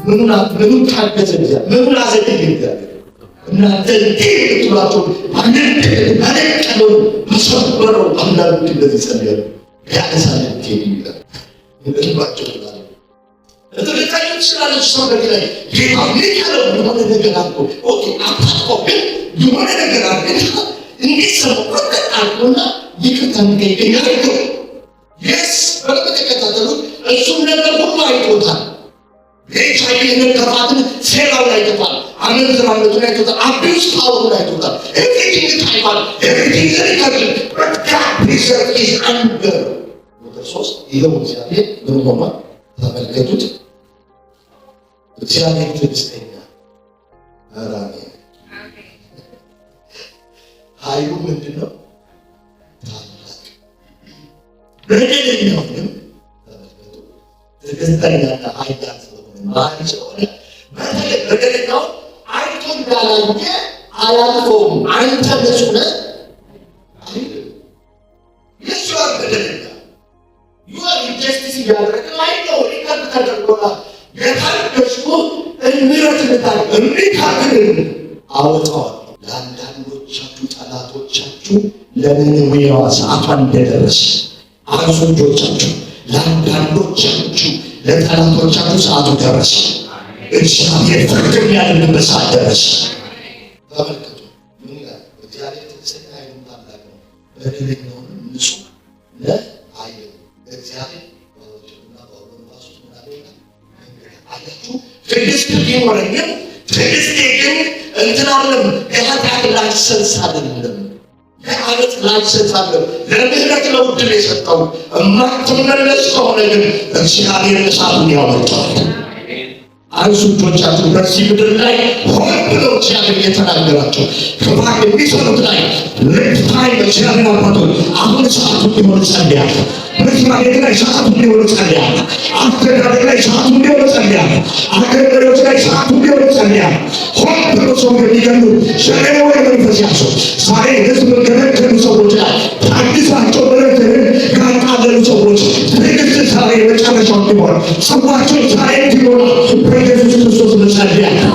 ምኑን ታገዘ እግዚአብሔር? ምኑን አዘገየ እግዚአብሔር? እናንተ ትሏቸው አለቀለው ተሰበረው አንዳንዶች እንደዚህ ጸልያሉ። ያነሳለን ይላል እንደልባቸው ይላል። ለተለያዩ ስላለች ሰው ላይ ጌታ ምን ያለው የሆነ ነገር አልኩ። ኦኬ አጣቆ ግን የሆነ ነገር አለ እንዲሰሙ ወጣጣውና ይከታን ከይገኛሉ yes በተከታተሉ እሱም ነገር ሁሉ አይቶታል። የቻይ የነከፋትን ሴራው ላይ ተፋል አመንዝራነቱ ላይ ተፋል አቢውስ ፓወር ላይ ተፋል everything is time everything is recorded but God preserve his anger ቁጥር 3 ይሄው እግዚአብሔር በመሆኑ ተመልከቱት። እግዚአብሔር ትዕግስተኛ አራሚ ኃይሉ ምንድነው? ታላቅ በደለኛውንም ተመልከቱ። ትዕግስተኛና ኃያል ማን ስለሆነ በደለኛው አይቶ እንዳላየ አያልፈውም። አንተ ንጹህ ነህ አይደል? የሱ በደለኛ ይወር ጀስቲስ ያደረገ አይደው ሪከርድ ተደርጎናል። የታገስኩ እምረት እንታገል አወጣው። ለአንዳንዶቻችሁ ጠላቶቻችሁ ለነነዌዋ ሰዓቷ እንደደረሰ አዙጆቻችሁ ለአንዳንዶቻችሁ ለጠላቶቻችሁ ሰዓቱ ደረሰ። እግዚአብሔር ፍርድ የሚያደርግበት ሰዓት ደረሰ። ተመልከቱ ምን ይላል እግዚአብሔር? ትዕግስተኛ ኃይሉም ታላቅ ነው፣ በደለኛውንም ንጹህ ለኃይል እግዚአብሔር በወጀብና በአውሎ ነፋስ ውስጥ ምን አደረገ? አያችሁ ትዕግስት ቢኖረኝም ትዕግስቴ ግን እንትን አይደለም። የኃጢአት ላይሰንስ አይደለም፣ የዓመት ላይሰንስ አይደለም። ለምህረት ነው ዕድል የሰጠው። እማትመለስ ከሆነ ግን እግዚአብሔር እሳቱን ያወጣዋል። አይሱጆቻችሁ በዚህ ምድር ላይ ሆን ብለው እግዚአብሔር የተናገራቸው ክፋት የሚሰሩት ላይ ለፍታይ እግዚአብሔር አባቶች አሁን ሰዓቱ ሊሆን ጸልያለሁ። በዚህ ላይ ሰዓቱ ሊሆን ጸልያለሁ። አስተዳደር ላይ ሰዓቱ ሊሆን ጸልያለሁ። አገሮች ላይ ሰዓቱ ሊሆን ጸልያለሁ። ሆን ብለው ሰው የሚገሉ ሸሬው የመንፈስ ያሰው ዛሬ ህዝብ ከነከሉ ሰዎች ላይ ታግሳቸው በረተርን ካጣለሉ ሰዎች ትዕግስት ዛሬ መጨረሻው እንዲሆን ሰዋቸው ዛሬ እንዲሆን በኢየሱስ ክርስቶስ እንጸልያለን።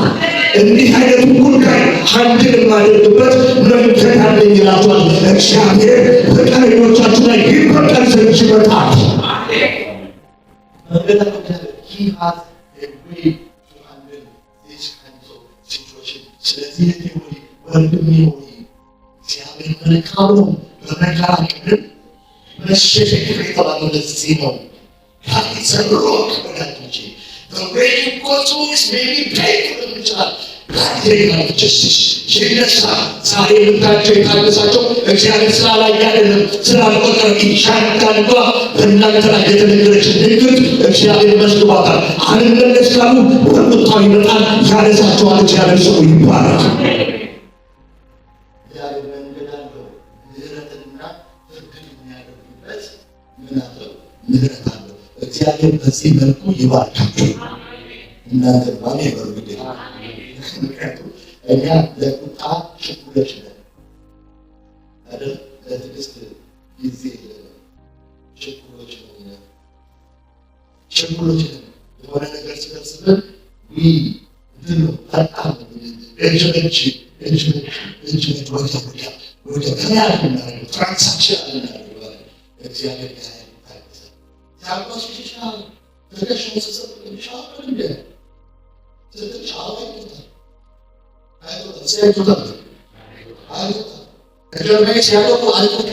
እንዲህ አይነቱ ጉዳይ አንድን የማደርግበት መንገድ አለኝ ይላቸዋል እግዚአብሔር። በቀኞቻችሁ ላይ ይበቀል ዘንድ ይመጣል። ስለዚህ ወንድሜ ሆይ እግዚአብሔር መልካም ነው። በመከራ ቀን መሸሸግ የተባለው ለዚህ ነው። ካይዘሮክ ወዳጆቼ the way you go through is maybe painful in the child. God justice. ሲነሳ ዛሬ ልታቸው የታገሳቸው እግዚአብሔር ስላላየ አይደለም፣ ስላልቆጠረ እያንዳንዷ በእናንተ ላይ የተነገረች ንግግር እግዚአብሔር መስግቧታል። አልመለስ ካሉ ወጥታው ይመጣል፣ ያነሳቸዋል። እግዚአብሔር ስሙ ይባረክ። እግዚአብሔር መንገድ አለው። ምህረትና ፍርድ የሚያደርግበት ምን አለው? ምህረት አለው። እግዚአብሔር በዚህ መልኩ ይባርካችሁ። እናንተ ባለ ይበርግደ እኛ ለቁጣ ችኩሎች ነን አይደል? ለትዕግስት ጊዜ የለንም። ችኩሎች ነን። የሆነ ነገር ሲደርስብን እንትን ነው ፈጣን እጅ ወደ ከያድ እናደርገው ትራንሳክሽን እናደርገው። እግዚአብሔር ታይታይሰ ያቆስ ይሻል ተደሽሞ ተሰጥ ይሻል እንደ ተተቻው አይቶታ ሲያይቶታ ከጀርባዬ ሲያቆቁ አይቶታ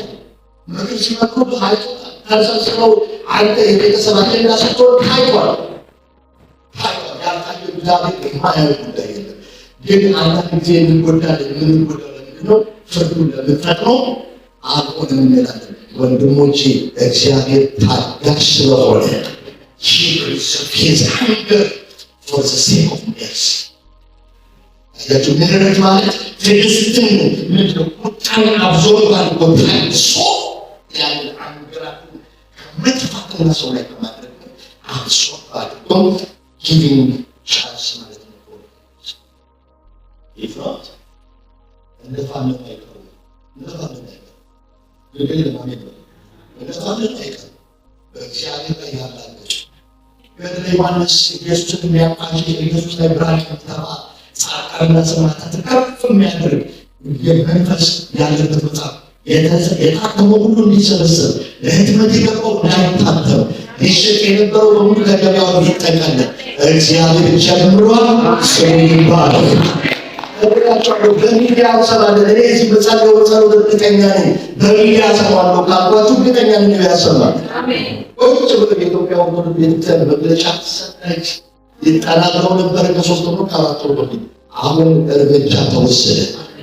ምክር ሲመክሩ አይቶታ ተሰብስበው አንተ የቤተሰብ አጀንዳ ስትሆን ታይቷል። ያልታየ እግዚአብሔር የማያየው ጉዳይ የለም። ግን አንዳንድ ጊዜ እንጎዳለን። ምንድን ነው? ፍርዱን ለምንፈጥነው አልሆንም እንላለን። ወንድሞቼ እግዚአብሔር ታጋሽ ስለሆነ his anger for the sake of mercy. አያችሁ ምህረት ማለት ትዕግስትን ነው። ምንድነው? ቁጣን አብዞርብ አድርጎ ታግሶ ያንን አንገራቱን ከመጥፋትና ሰው ላይ ከማድረግ አብዞርብ አድርጎ giving chance ማለት ነው። if not እንደፋነው አይቀርም። ግድል ለማለት ነው። እንደፋነው አይቀርም። በእግዚአብሔር ላይ ያላችሁ ገድለ ዮሐንስ ኢየሱስን የሚያቋጭ ኢየሱስ ላይ ብርሃን የሚተባ ጻድቃንና ሰማዕታትን ከፍ የሚያደርግ የመንፈስ ያለበት መጽሐፍ የታተመው ሁሉ እንዲሰበሰብ ለህትመት የገባው እንዳይታተም ሊሸጥ የነበረው በሙሉ ከገበያው እንዲጠቀለል እግዚአብሔር ጀምሯል። ስሙ ይባረክ። በሚዲያ ሰማለን። እኔ እዚህ በጸሎት እርግጠኛ ነኝ። በሚዲያ ሰማለሁ ካልኳችሁ እርግጠኛ ነኝ ያሰማል። ቁጭ ብሎ የኢትዮጵያ ኦርቶዶክስ ቤተክርስቲያን መግለጫ ሰጠች። ይጠናቀው ነበር ከ3 ወር ከ4 ወር በፊት። አሁን እርምጃ ተወሰደ።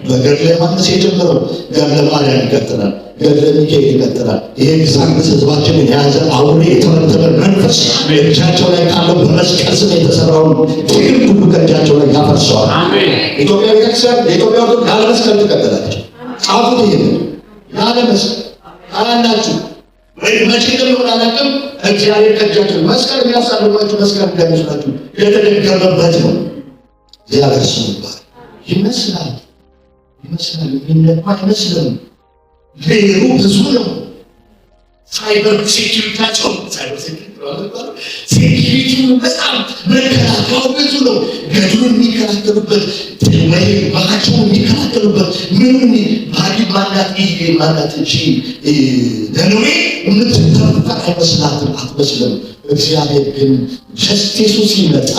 በገድለ ዮሐንስ የጀመረው ገድለ ማርያም ይቀጥላል፣ ገድለ ሚካኤል ይቀጥላል። ይሄ ግሳንግስ ህዝባችንን የያዘ አውሬ የተመተረ መንፈስ እጃቸው ላይ ካለው በመስቀል ስም የተሰራውን ትግል ሁሉ ከእጃቸው ላይ ያፈርሰዋል። ኢትዮጵያ ቤተክርስቲያን የኢትዮጵያ ኦርቶዶክስ ያለ መስቀል ትቀጥላለች። ጻፉት። ይሄን ያለ መስቀል አላላችሁ ወይ መቼ እንደሆነ አላውቅም። እግዚአብሔር ከእጃቸው መስቀል የሚያሳልፋችሁ መስቀል እንዳይመስላችሁ የተደገመበት ነው። እግዚአብሔር ስሙ ይመስላል የሚነኳ አይመስልም። ሌሩ ብዙ ነው። ሳይበር ሴኪሪቲያቸው ሴኪሪቲው በጣም መከላከያው ብዙ ነው። ገድሉን የሚከላከሉበት ወይ ባካቸውን የሚከላከሉበት ምንም ባዲ ማናት ይሄ ማናት እንጂ ደኖሬ የምትተፋ አይመስላትም፣ አትመስልም። እግዚአብሔር ግን ጀስቲሱ ሲመጣ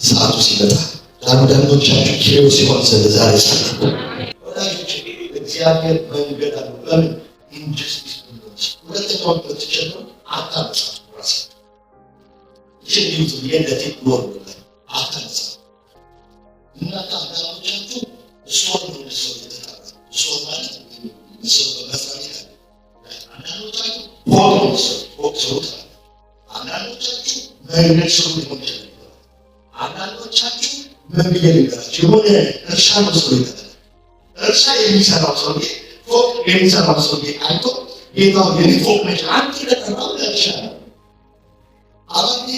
ሰዓቱ ሲመጣ አንዳንዶቻችሁ ኪሎ ሲሆን ስለዛሬ ሰዓት ወዳጆች እግዚአብሔር መንገድ አለ። በምን ኢንጀስቲስ ነው? ሁለተኛው ተጨምሮ አታመጻቱ ራስ ይችላል የለቴ ነው አታመጻ እና አንዳንዶቻችሁ ሶል ነው ሰው የተጣራ ሶል ማለት ሰው በመፍራት ይላል። አንዳንዶቻችሁ ፎክስ አንዳንዶቻችሁ መንገድ ሰው ነው ይችላል። አንዳንዶቻችሁ መንገድ ይላችሁ የሆነ እርሻ መስሎ ይታያል። እርሻ የሚሰራው ሰውዬ ፎቅ የሚሰራው ሰውዬ አይቶ ጌታው የፎቅ ነች አንተ ለተራው እርሻ አባቴ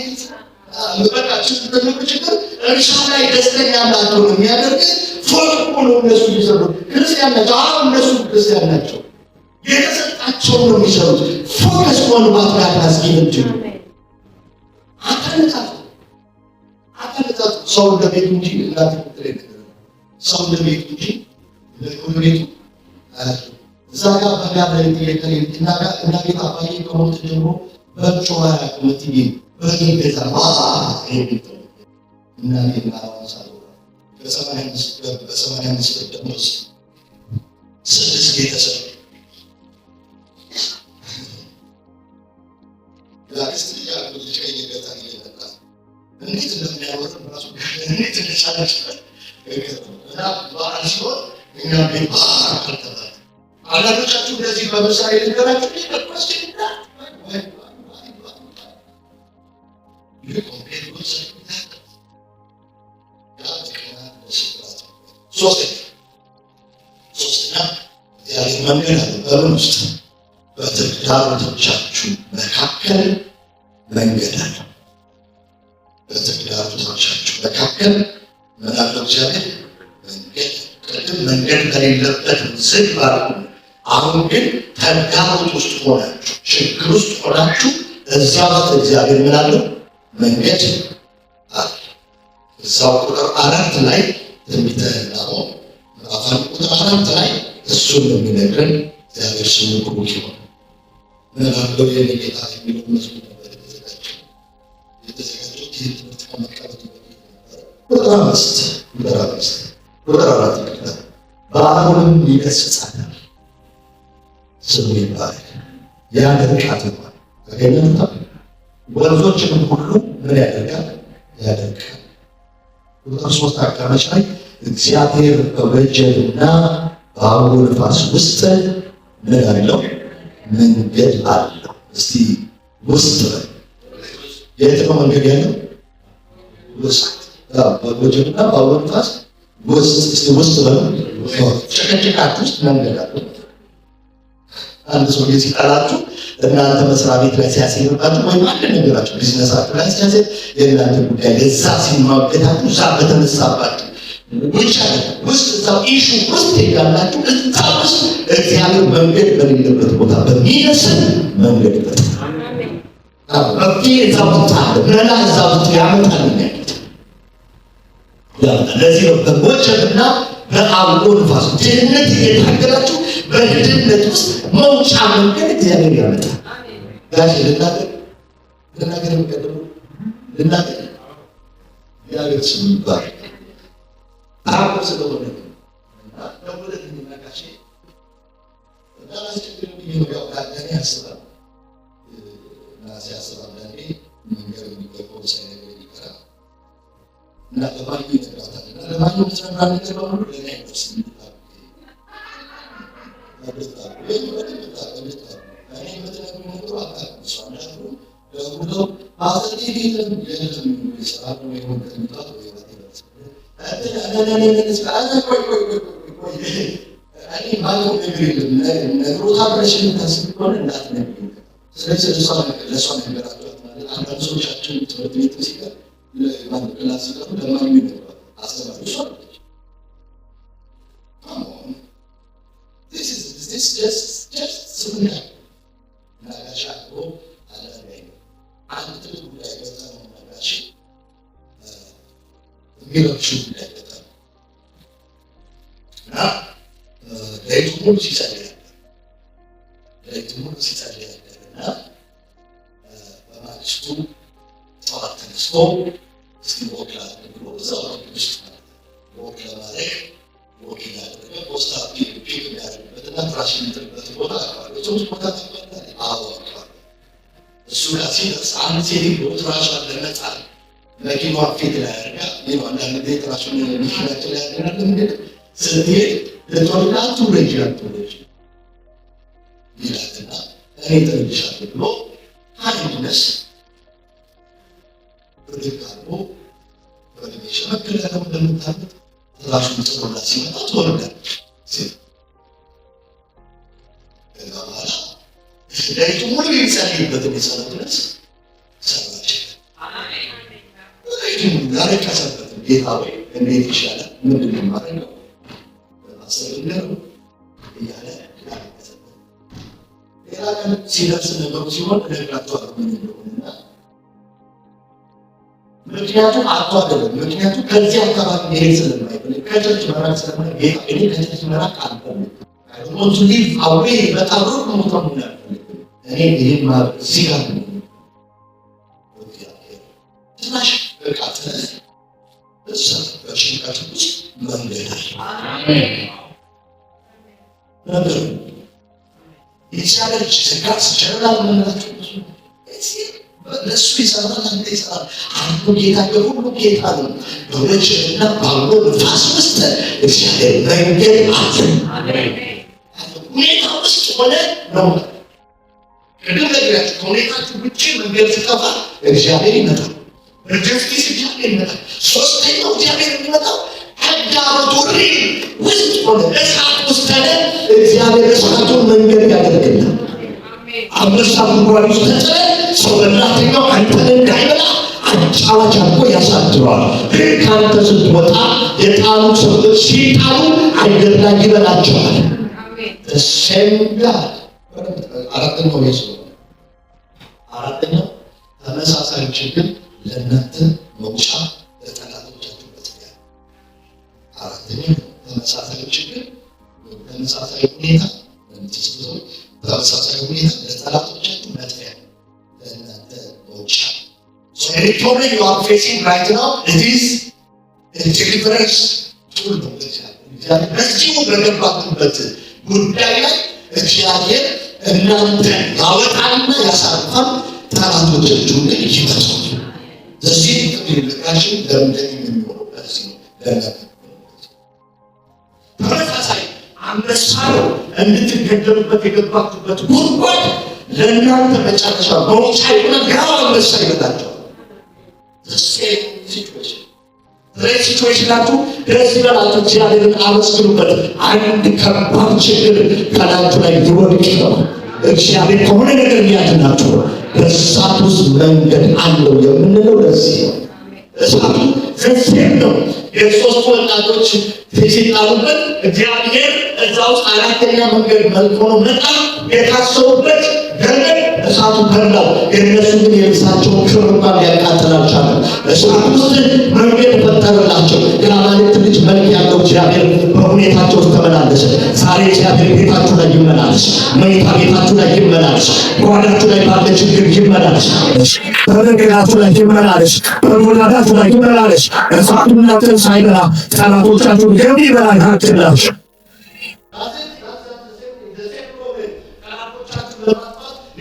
ለበቃችሁ ተደረገ ችግር እርሻ ላይ ደስተኛ እንዳትሆኑ የሚያደርግ ፎቅ ሆኖ እነሱ ይሰሩ ክርስቲያን ናቸው። አሁን እነሱ ክርስቲያን ናቸው። የተሰጣቸው ነው የሚሰሩት። ፎከስ ሆኖ ባትጋር አስጊንት አታነጻ ሰው እንደቤቱ እንጂ እናት ትሬት ሰው እንደቤቱ እንጂ ለኮሚኒቲ እዛ ጋር በጋር ላይ እና ጌታ ባይ ከሞት ጀምሮ በጮራ ያቀመጥ በጌታ እና ጌታ ዋሳው በ85 ደሞዝ 6 ቤተሰብ ያክስት ያለው ሊቀየገታ ይለታ እንዴት እንደሚያወራ ራሱ እንዴት እንደቻለች እና ባሪሶ እኛ ቤት አከተለ አላዶቻችሁ እንደዚህ በመሳይ ልንገራችሁ ይተቆስኩና ሶስተኛ ያለው መንገድ አለ። በምን ውስጥ በተግዳሮቶቻችሁ መካከል መንገድ አለ። በተግዳሮቶቻችሁ መካከል ምን አለ? እግዚአብሔር መንገድ ቅድም መንገድ ከሌለበት ዝግ ባሉ አሁን ግን ተግዳሮት ውስጥ ሆናችሁ ችግር ውስጥ ሆናችሁ እዛ ውስጥ እግዚአብሔር ምን አለ? መንገድ አለ። እዛው ቁጥር 4 ላይ ትንቢተ ናሆም ምዕራፍ 1 ቁጥር 4 ላይ እሱን ነው የሚነግረን። እግዚአብሔር ስሙ ብሩክ ይሁን። ምን አለው የጌታ የሚለው መስሎኝ ነበር የተዘጋጀው ትምህርት ከመቀበል ቁጥር 4 በአሁንም ይገስጻታል። ስሙ ይባላል። ያደርቃት እንኳን ተገኘታ ወንዞችንም ሁሉ ምን ያደርጋል? ያደርቃል። ቁጥር 3 አጋማሽ ላይ እግዚአብሔር በወጀብና በአውሎ ነፋስ ውስጥ ምን አለው? መንገድ አለው። እስቲ ውስጥ ላይ የት ነው መንገድ ያለው? ውስጥ በወጀብና በአውሎ ነፋስ ውስጥ እስቲ ውስጥ ነው። ጭቅጭቃት ውስጥ መንገድ አለው። አንድ ሰው ሲጠላችሁ እናንተ መስሪያ ቤት ላይ ሲያስይርባችሁ ወይም አንድ ነገራችሁ ቢዝነሳችሁ ላይ ሲያስይር የእናንተ ጉዳይ ለዛ ሲማገታችሁ እዛ በተነሳባችሁ ውስጥ እዛው ኢሹ ውስጥ ያላችሁ እዛ ውስጥ እግዚአብሔር መንገድ በሌለበት ቦታ በሚመስል መንገድ ይፈጥራል። መፍትሄ እዛ ውስጥ አለ። መላ እዛ ውስጥ ያመጣል። ለዚህ ነው በወጀብና በአውሎ ንፋስ ድህነት እየታገላችሁ በድህነት ውስጥ መውጫ መንገድ እግዚአብሔር ያመጣል። ጋሽ ልናገር የሚቀድሙ ልናገር እግዚአብሔር ስም ይባላል። አሁን ስለሆነ ደውለት የሚናጋሽ ዳራስችግር የሚያው ካለን ያስባል ናሲ ያስባል ለኔ መንገድ የሚገባው ሳይነገር ይቀራል እና ለማን ይተራታል እና ለማን ተሰራን ተባሉ ለኔ አይደርስም This just similar. Nagasha go alaway. Antu budaya ta nagashi. Mirapshu budaya ta. Na leitumul sisa dia. Leitumul sisa dia. Na bamastu tawakkal sto skibokla groza bishta. Bokla mare bokla posta pi ፍራሽን ቦታ ሶስት ቦታ እሱ ጋር ሲደርስ አንድ ሴት ፍራሽ አለመጣ መኪናዋ ፊት ላይ አድርጋ አንዳንድ ጊዜ ፍራሹን ሚሽናቸው ላይ ያደርጋል። እንግዲህ ስትሄድ ለቶላቱ ረጃቱ ይላልና እኔ ተልሻለሁ ብሎ ሀይነስ በደካሞ በደምሽ መከለከም እንደምታመጥ ፍራሹን ጥሩላ ሲመጣ ትወርዳለች። ለይቱ ሙሉ የሚጸልይበት የሚጸልይ ድረስ ሰራች። ለይቱ ያለቀሰበት ጌታ ወይ እንዴት ይሻላል? ምንድን ነው የማደርገው? በማሰልነው እያለ ያለቀሰበት። ሌላ ቀን ሲደርስ ነገሩ ሲሆን እነግራቸዋለሁ ምን እንደሆነና ምክንያቱም አቶ አይደለም። ምክንያቱም ከዚህ አካባቢ መሄድ ስለማይፈልግ ከቸርች መራቅ ስለማይፈልግ ጌታ እኔ ከቸርች መራቅ አልፈልግም want to live away በጣም ሩቅ ቦታ ነው። እኔ ይሄን ማለት እዚህ ጋር ነው። ትናሽ በቃተ እዛ በሽንካት ውስጥ መንገድ አሜን ነበር ይቻላል ሲካስ ቸራል ምናቸው ለሱ ይሰራል አንተ ይሰራል አንዱ ጌታ ሁሉ ጌታ ነው። በወጀብና ባውሎ ንፋስ ውስጥ እግዚአብሔር መንገድ አለ። አሜን ሁኔታ ውስጥ ሆነ ነው ቅድም ነግራችሁ ከሁኔታችሁ ውጭ መንገድ ሲጠፋ እግዚአብሔር ይመጣል። በጀስቲስ እግዚአብሔር ይመጣል። ሶስተኛው እግዚአብሔር የሚመጣው አዳሮቶሪ ውስጥ ሆነ እሳት ውስጥ ሆነ እግዚአብሔር እሳቱን መንገድ ያደርግልናል። አንበሳ ጉድጓድ ውስጥ ተጥለ ሰው በላተኛው አንተን እንዳይበላ አጫዋች አድርጎ ያሳድረዋል። ግን ከአንተ ስትወጣ የጣሉ ሰዎች ሲጣሉ አየር ላይ ይበላቸዋል። ሰንጋ አራተኛው ነው። አራተኛው ተመሳሳይ ችግር ለእናንተ መውጫ ለጠላቶቻችሁ መጥፊያ። አራተኛው ተመሳሳይ ችግር ተመሳሳይ ሁኔታ ለምትስበው ተመሳሳይ ሁኔታ ለጠላቶቻችሁ መጥፊያ ለእናንተ መውጫ። So any problem you are facing right now, it is a deliverance tool ነው። በዚህ በገባችሁበት ጉዳይ ላይ እግዚአብሔር እናንተ ያወጣልና ያሳርፋል። ጠላቶቻችሁን ግን ይመታል። እዚህ ትልልቃችን ለምንድን የሚሆነው በዚህ ነው። ተመሳሳይ አንበሳ ነው እንድትገደሉበት የገባችሁበት ጉድጓድ ለእናንተ መጨረሻ መውጫ የሆነ ጋር አንበሳ ይመጣቸዋል። ሲቹዌሽናችሁ ደስ ይበላችሁ፣ እግዚአብሔርን አመስግኑበት። አንድ ከባድ ችግር ከላያችሁ ላይ ይወድቅ ነው። እግዚአብሔር ከሆነ ነገር ያድናችሁ። በእሳት ውስጥ መንገድ አለው የምንለው ለዚህ ነው። እሳቱ ዘሴም ነው። የሶስት ወጣቶች ሲጣሉበት እግዚአብሔር እዛ ውስጥ አራተኛ መንገድ መልክ ሆኖ መጣ። የታሰሩበት ገመድ እሳቱ በላው። የእነሱ ግን የልብሳቸውን ክር እንኳን ሊያቃጥል አልቻለም። እሳት ውስጥ መንገድ ፈጠረላቸው። የአማልክት ልጅ መልክ ያለው እግዚአብሔር በሁኔታቸው ውስጥ ተመላለሰ። ዛሬ እግዚአብሔር ቤታችሁ ላይ ይመላለስ፣ መኝታ ቤታችሁ ላይ ይመላለስ፣ ጓዳችሁ ላይ ባለ ችግር ይመላለስ፣ በመንገዳችሁ ላይ ይመላለስ፣ በጎዳናችሁ ላይ ይመላለስ። እሳቱ እናንተን ሳይበላ ጠላቶቻችሁን የሚበላ ያድርግላችሁ።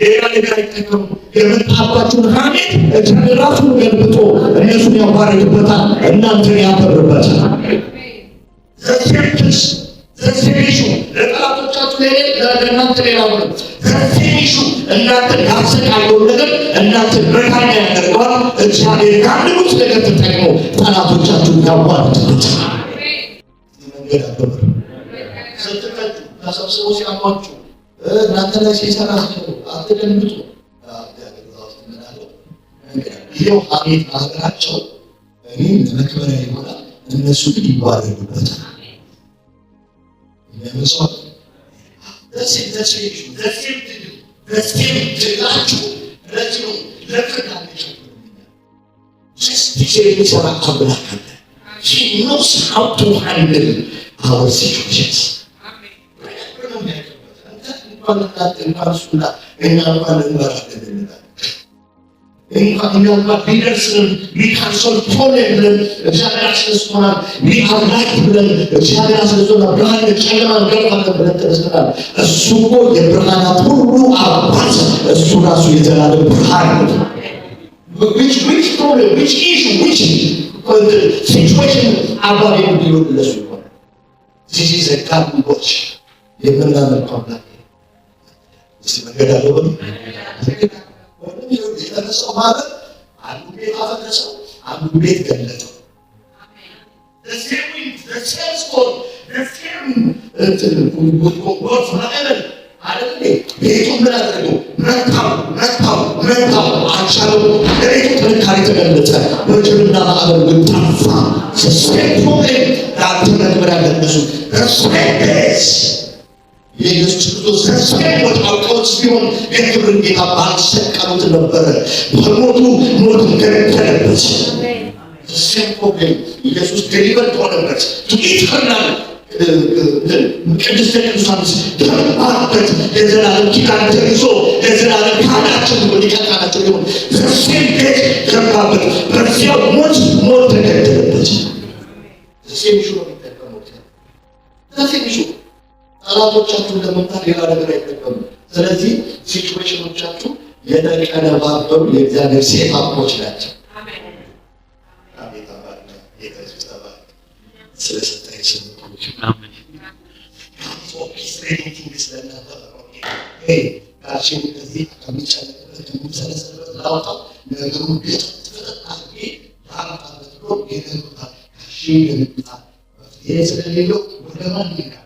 ሌላ ነገር አይጠቀሙ። የመጣባችሁን ሐሜት እግዚአብሔር ራሱን ገልብጦ እነሱን ያዋርድበታል፣ እናንተን ያከብርበታል። ዘሴምፕስ ዘሴሚሹ ለጠላቶቻችሁ ለእናንተ ሌላ ሆነ። ዘሴሚሹ እናንተን ያሰቃየውን ነገር እናንተን መካኛ ያደርገዋል። እግዚአብሔር ካንዱት ነገር ተጠቅሞ ጠላቶቻችሁን ያዋርድበታል። መንገድ አከብር ስትቀጡ ተሰብስበው ሲያሟችሁ እናንተ ላይ ሲሰራ አትደንግጡ። ይኸው ሐሜት ማህበራቸው እኔ ለመክበሪያ ይሆናል፣ እነሱ ግን ይዋረዱበታል። ለመስዋዕት ትግላችሁ ለዚህ ነው። ለፍርድ ጀስቲስ የሚሰራ አምላክ አለ። He knows how to handle our situations. Which issue, which situation about him to you? This is a God we watch. መንገድ አለ ወይ? የተነሳው ማለት አንዱ ቤት አፈረሰው፣ አንዱ ቤት ገለጠው። ቤቱ ምን አደረገው? መታው አልቻለው። ለቤቱ ጥንካሬ ተገለጠ፣ ወጀብና ማዕበል ግን ጠፋ። ለአንተ መክበር ያለነሱ የኢየሱስ ክርስቶስ ተስፋዎች አውቀውት ቢሆን የክብርን ጌታ ባልሰቀሉት ነበረ። በሞቱ ሞትን ገደለበት። እዚያም ፕሮብሌም ኢየሱስ ዴሊቨር ሆነበት። ኢተርናል ቅድስተ ቅዱሳን ገባበት። የዘላለም ኪዳን ተይዞ የዘላለም ካህናቸው ሊቀ ካህናቸው ሊሆን እዚያም ቤት ገባበት። በዚያው ሞት ተገደለበት። እዚያም ሹ ነው የሚጠቀሙት። እዚያም ሹ ጠላቶቻችሁን ለመምታት ሌላ ነገር አይጠቀሙ። ስለዚህ ሲቹዌሽኖቻችሁ የተቀነባበሩ የእግዚአብሔር ሴታፖች ናቸው። አሜን አሜን። የኢየሱስ ተባረክ ስለሰጠኝ ስምቶች አሜን። ካሽን ከዚህ ከሚቻልበት ከሚሰለሰበት ላውጣው ነገሩን ቤት ተፈጣሪ ታምጣለት ብሎ ይገርምታል። ካሽን ይገርምታል። ይሄ ስለሌለው ወደ ማን ይሄዳል?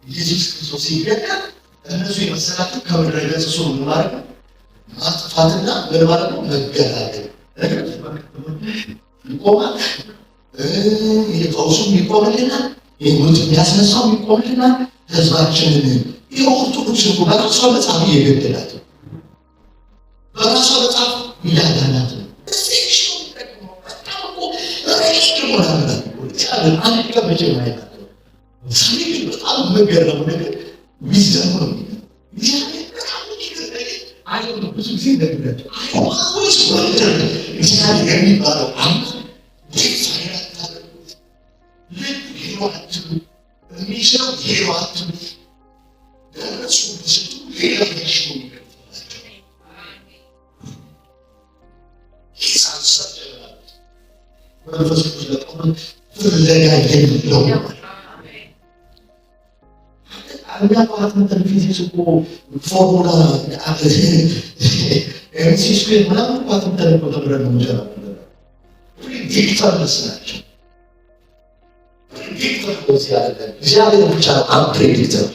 ኢየሱስ ክርስቶስ ሲገለጥ እነሱ የመሰላቸው ከምድረ ገጽ ሰው ማለት ነው ማጥፋትና ምን ማለት ነው መገላገል ይቆማል። የፈውሱም ይቆምልናል፣ የሞት የሚያስነሳው ይቆምልናል። ህዝባችንን የኦርቶዶክስ እኮ በራሷ መጽሐፍ እየገደላት ነው፣ በራሷ መጽሐፍ እያዳናት ነው። አንድ ቀን መቼም አይናት በጣም መገረሙ ነገር ዊዝደሙ ነው። እግዚአብሔር በጣም አይሆንም። ብዙ ጊዜ እንደሚላቸው አይሆንስ ወንጀል እግዚአብሔር የሚባለው አምላክ ቤት ሳይራታለት ልክ ሄዋትሉ የሚችለው ሄዋትሉ ለእነሱ ብስቱ ሌላ ያሽሙ ይገባላቸው ይሳሰጀላል መንፈስ ቅዱስ ለቆመ ፍለጋ የሚለው እኛ ፓርትመንት ፊዚክስ እኮ ፎርሙላ ኤምሲ ስኩዌር ምናምን ፓርትመንት እኮ ተምረን ነው መጀመሪያ ፕሪዲክተርስ ናቸው። ፕሪዲክተር በዚህ ያለ እግዚአብሔር ብቻ ነው አንፕሬዲክተር።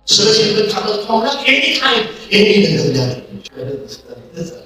ስለዚህ የምታመልከው አምላክ ኤኒ ታይም ኤኒ ነገር ሊያደርግ ይችላል።